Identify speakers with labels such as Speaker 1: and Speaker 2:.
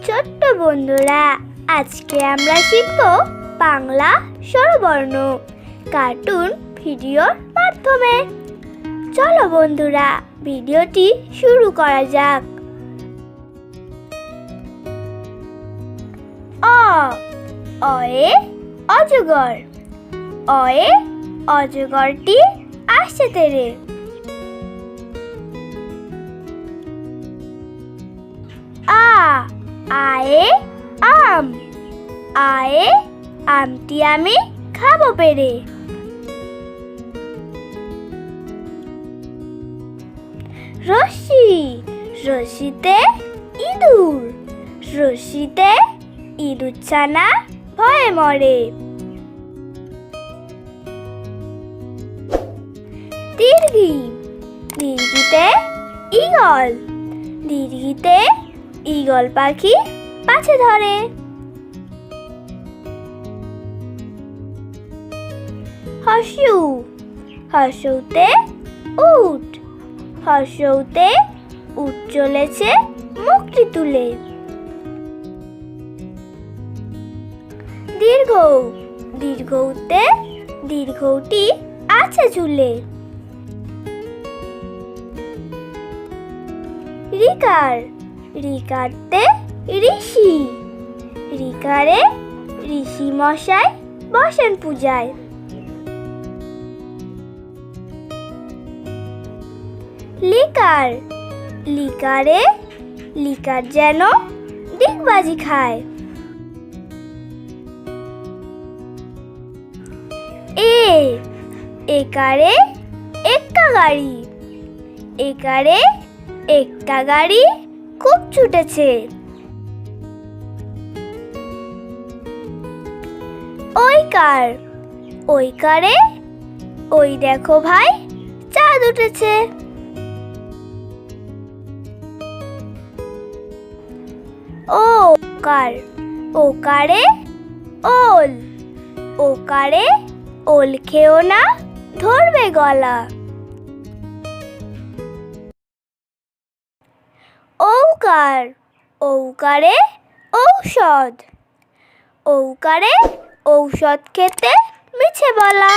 Speaker 1: ছোট্ট বন্ধুরা, আজকে আমরা শিখব বাংলা স্বরবর্ণ কার্টুন ভিডিওর মাধ্যমে। চলো বন্ধুরা, ভিডিওটি শুরু করা যাক। অয়ে অজগর। অয়ে অজগরটি আসছে তেরে। আয়ে আম। আয়ে আমটি আমি খাবো পেরে। রশ্মি। রশ্মিতে ইঁদুর। রশ্মিতে ইঁদুর ছানা ভয়ে মরে। দীর্ঘি। দীর্ঘিতে ঈগল। দীর্ঘিতে ঈগল পাখি পাছে ধরে। হর্ষু। হর্ষউতে উট। হর্ষউতে উট চলেছে মুখটি তুলে। দীর্ঘ। দীর্ঘউতে দীর্ঘটি আছে ঝুলে। রিকার। রিকারতে ঋষি। রিকারে ঋষি মশাই বসেন পূজায়। লিকার। লিকারে লিকার যেন ডিগবাজি খায়। একারে এক্কা গাড়ি। একারে একটা গাড়ি খুব ছুটেছে। ওইকার। ওইকারে ওই দেখো ভাই, চাঁদ উঠেছে। ওকার। ওকারে ওল। ওকারে ওল খেও না, ধরবে গলা। ঔকার। ঔকারে ঔষধ। ঔকারে ঔষধ খেতে মিছে বলা।